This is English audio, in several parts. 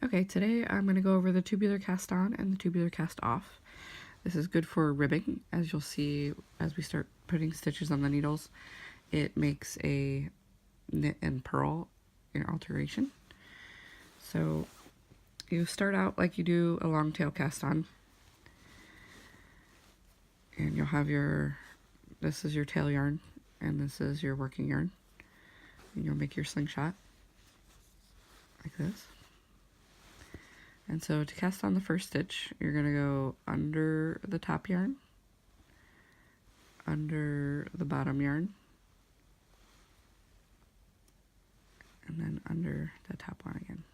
Okay, today I'm going to go over the Tubular Cast On and the Tubular Cast Off. This is good for ribbing, as you'll see as we start putting stitches on the needles. It makes a knit and purl in alteration. So you start out like you do a long tail cast on, and you'll have this is your tail yarn, and this is your working yarn, and you'll make your slingshot like this. And so to cast on the first stitch, you're going to go under the top yarn, under the bottom yarn, and then under the top one again.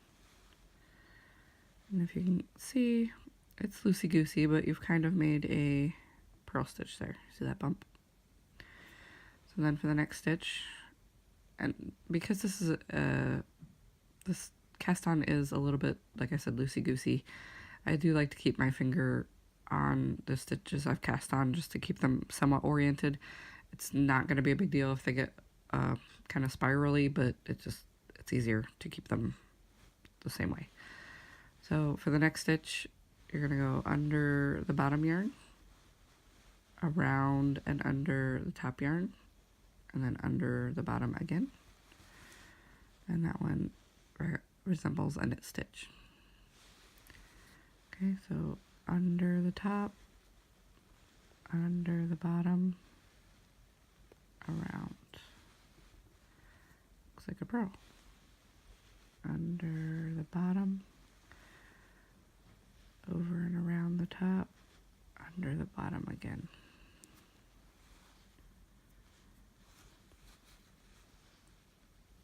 And if you can see, it's loosey-goosey, but you've kind of made a purl stitch there. See that bump? So then for the next stitch, and because this is this cast on is a little bit, like I said, loosey-goosey, I do like to keep my finger on the stitches I've cast on just to keep them somewhat oriented. It's not going to be a big deal if they get kind of spirally, but it's easier to keep them the same way. So for the next stitch, you're going to go under the bottom yarn, around and under the top yarn, and then under the bottom again. And that one resembles a knit stitch. Okay, so under the top, under the bottom, around. Looks like a purl. Under the bottom, over and around the top, under the bottom again.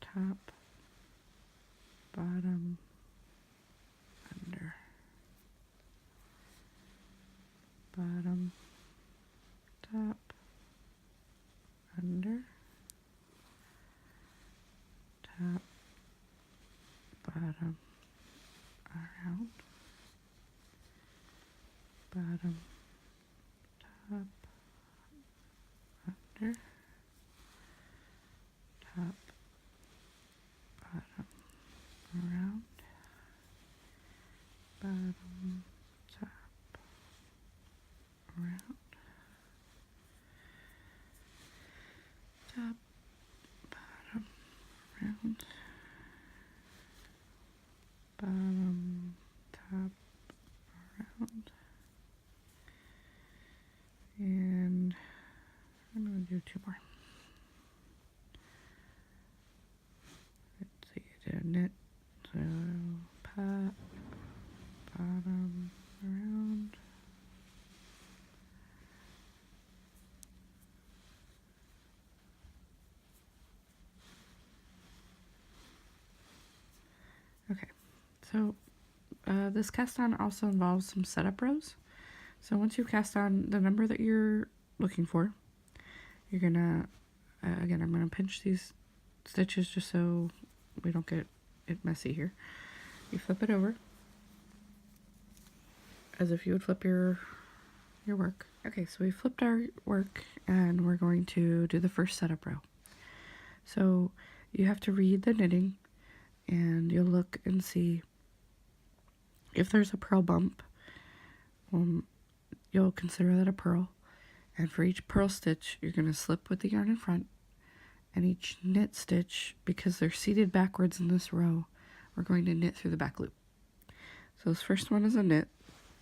Top, bottom, under, bottom, top, under, top, bottom, around, bottom, top, under, top, bottom, around, bottom, top, around, top, bottom, around, bottom, top, around, and I'm going to do two more. Let's see, I did a knit, so pop, bottom, around, okay, so this cast on also involves some setup rows. So once you cast on the number that you're looking for, you're gonna, again, I'm gonna pinch these stitches just so we don't get it messy here. You flip it over as if you would flip your work. Okay, so we flipped our work and we're going to do the first setup row. So you have to read the knitting and you'll look and see if there's a purl bump. You'll consider that a purl, and for each purl stitch you're going to slip with the yarn in front, and each knit stitch, because they're seated backwards in this row, we're going to knit through the back loop. So this first one is a knit,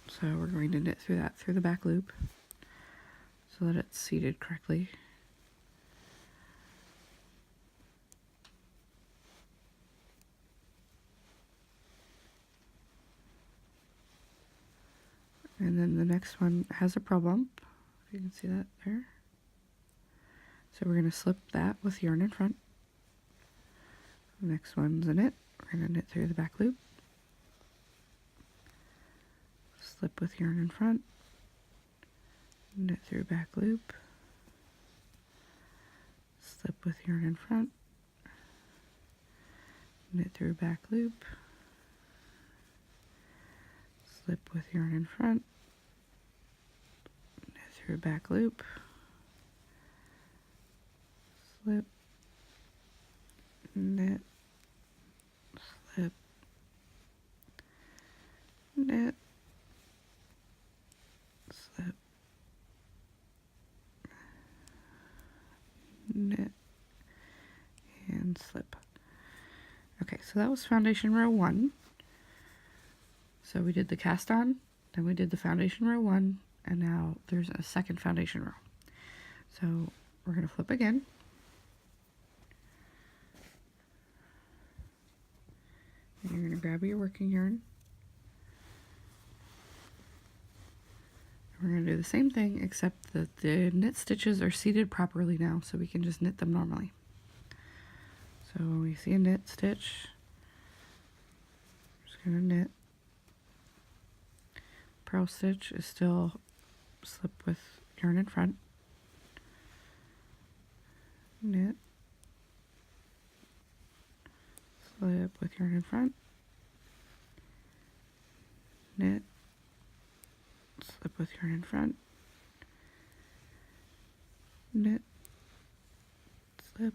so we're going to knit through the back loop so that it's seated correctly. And then the next one has a purl bump, if you can see that there. So we're going to slip that with yarn in front. The next one's a knit. We're going to knit through the back loop. Slip with yarn in front. Knit through back loop. Slip with yarn in front. Knit through back loop. Slip with yarn in front, knit through back loop, slip, knit, slip, knit, slip, knit, and slip. Okay, so that was foundation row 1. So we did the cast on, then we did the foundation row 1, and now there's a second foundation row. So we're going to flip again. And you're going to grab your working yarn. We're going to do the same thing, except that the knit stitches are seated properly now, so we can just knit them normally. So when we see a knit stitch, we're just going to knit. Purl stitch is still slip with yarn in front. Knit. Slip with yarn in front. Knit. Slip with yarn in front. Knit. Slip.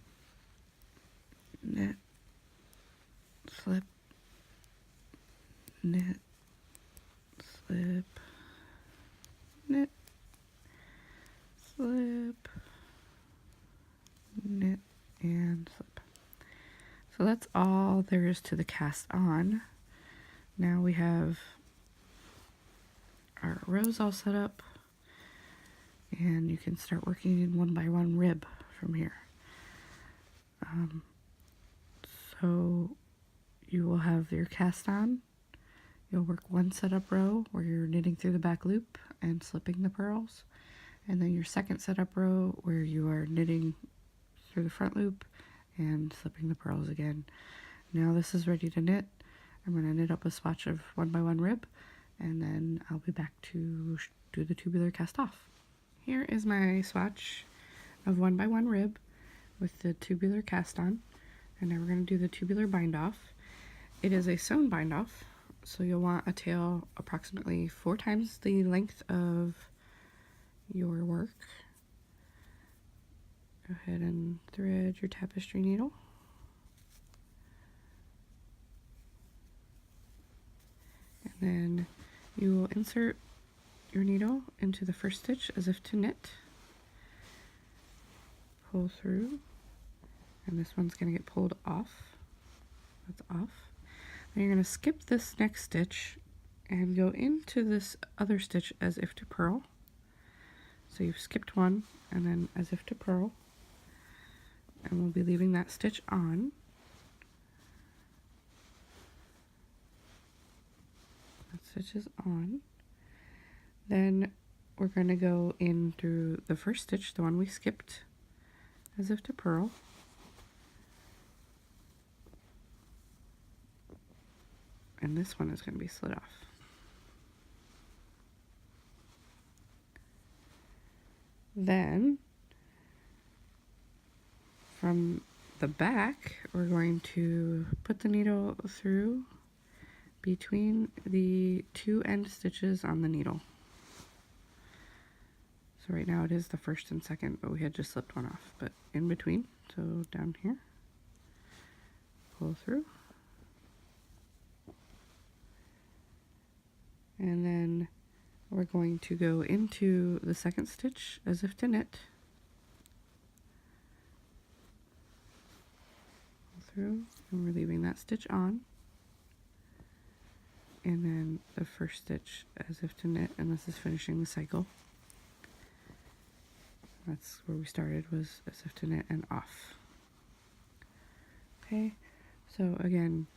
Knit. Slip. Knit. Slip. Knit. Slip. Knit and slip. So that's all there is to the cast on. Now we have our rows all set up, and you can start working in 1 by 1 rib from here. So you will have your cast on. You'll work 1 setup row where you're knitting through the back loop and slipping the purls, and then your second setup row where you are knitting through the front loop and slipping the purls again. Now this is ready to knit. I'm going to knit up a swatch of 1 by 1 rib, and then I'll be back to do the tubular cast off. Here is my swatch of 1 by 1 rib with the tubular cast on, and now we're going to do the tubular bind off. It is a sewn bind off, so you'll want a tail approximately 4 times the length of your work. Go ahead and thread your tapestry needle. And then you will insert your needle into the first stitch as if to knit. Pull through, and this one's going to get pulled off. That's off. Then you're going to skip this next stitch and go into this other stitch as if to purl. So you've skipped one and then as if to purl. And we'll be leaving that stitch on. That stitch is on. Then we're going to go in through the first stitch, the one we skipped, as if to purl. And this one is going to be slid off. Then from the back, we're going to put the needle through between the 2 end stitches on the needle. So right now it is the first and second, but we had just slipped one off. But in between, so down here, pull through. And then we're going to go into the second stitch as if to knit. Through, and we're leaving that stitch on, and then the first stitch as if to knit, and this is finishing the cycle. That's where we started, was as if to knit and off. Okay, so again,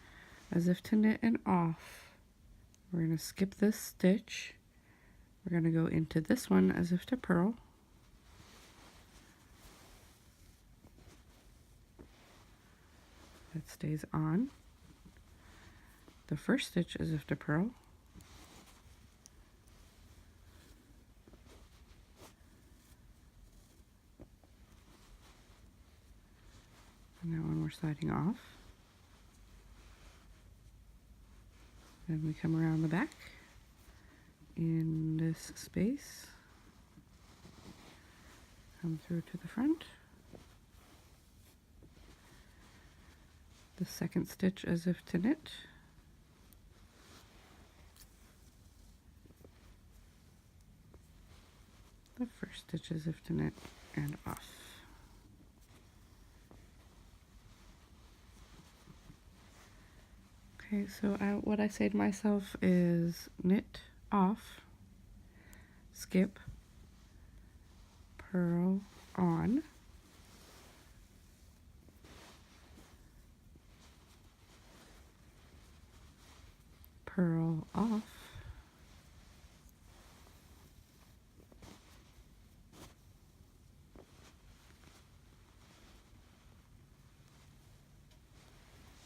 as if to knit and off, we're going to skip this stitch, we're going to go into this one as if to purl. That stays on. The first stitch as if to purl. And now when we're sliding off, then we come around the back in this space, come through to the front. The second stitch as if to knit, the first stitch as if to knit and off. Okay, so what I say to myself is knit off, skip, purl on, purl off,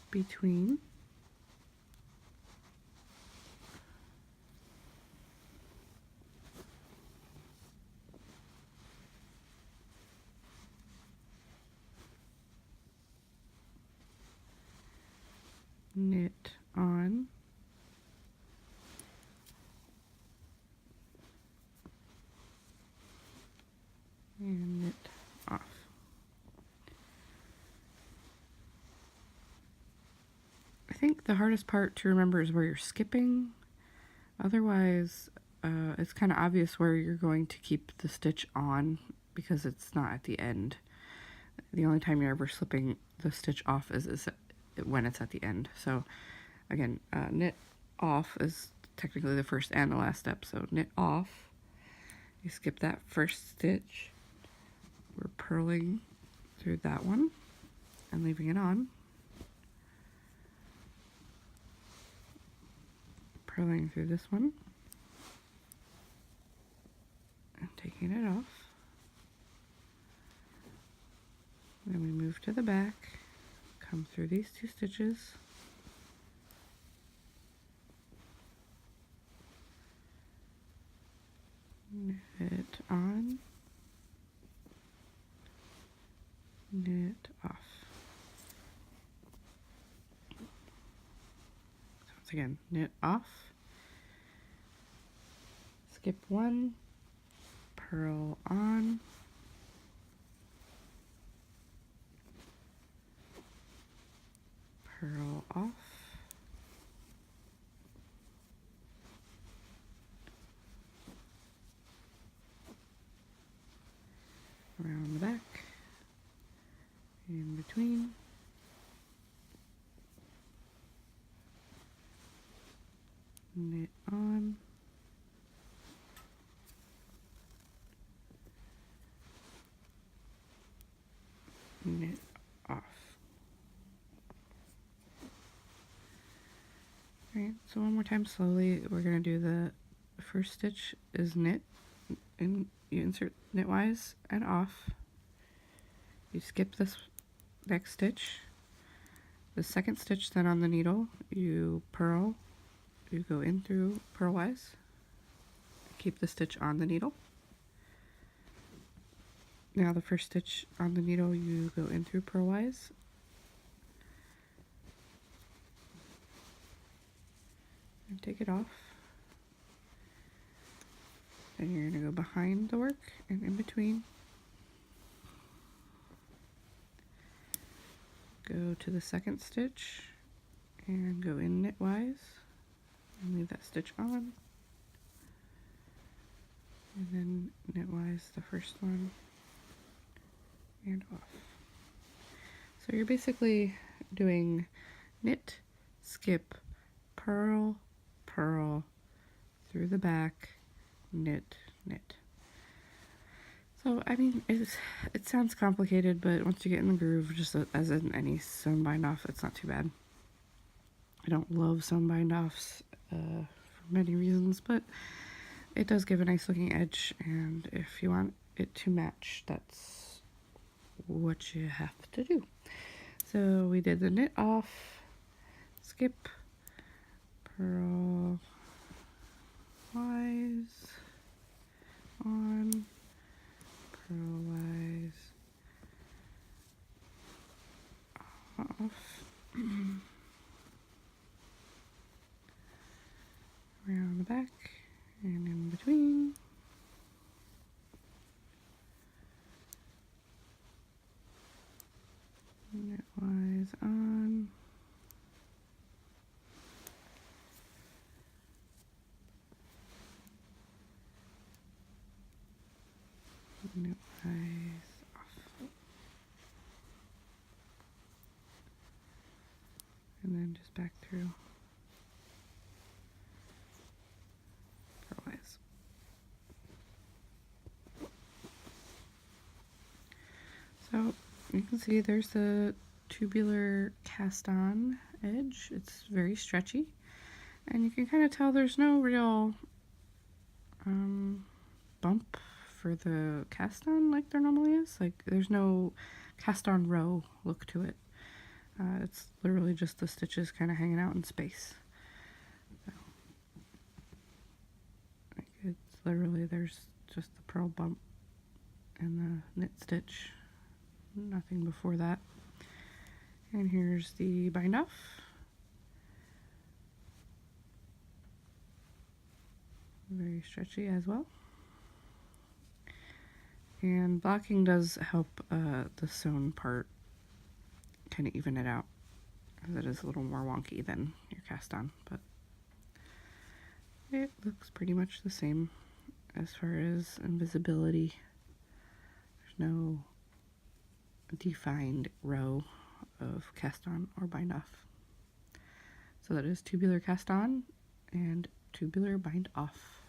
between, knit on, and knit off. I think the hardest part to remember is where you're skipping. Otherwise, it's kind of obvious where you're going to keep the stitch on because it's not at the end. The only time you're ever slipping the stitch off is when it's at the end. So again, knit off is technically the first and the last step. So knit off, you skip that first stitch. We're purling through that one and leaving it on. Purling through this one and taking it off. Then we move to the back, come through these two stitches, knit on, knit off. So once again, knit off, skip one, purl on, purl off, around the back, in between, knit on, knit off. Alright, so one more time slowly, we're going to do the first stitch is knit, and you insert knitwise and off. You skip this next stitch. The second stitch then on the needle, you purl, you go in through purlwise, keep the stitch on the needle. Now the first stitch on the needle, you go in through purlwise, and take it off. Then you're going to go behind the work and in between. Go to the second stitch and go in knitwise and leave that stitch on. And then knitwise the first one and off. So you're basically doing knit, skip, purl, purl, through the back, knit, knit. So, I mean, it sounds complicated, but once you get in the groove, just as in any sewn bind off, it's not too bad. I don't love sewn bind offs for many reasons, but it does give a nice looking edge, and if you want it to match, that's what you have to do. So we did the knit off, skip, purl, wise, on, purlwise, off, around the back and in between, knitwise on, and just back through purlwise. So you can see there's the tubular cast on edge. It's very stretchy, and you can kind of tell there's no real bump for the cast on like there normally is. Like there's no cast on row look to it. It's literally just the stitches kind of hanging out in space. So, like it's literally, there's just the purl bump and the knit stitch, nothing before that. And here's the bind off. Very stretchy as well. And blocking does help the sewn part kind of even it out, as it is a little more wonky than your cast on, but it looks pretty much the same as far as invisibility. There's no defined row of cast on or bind off. So that is tubular cast on and tubular bind off.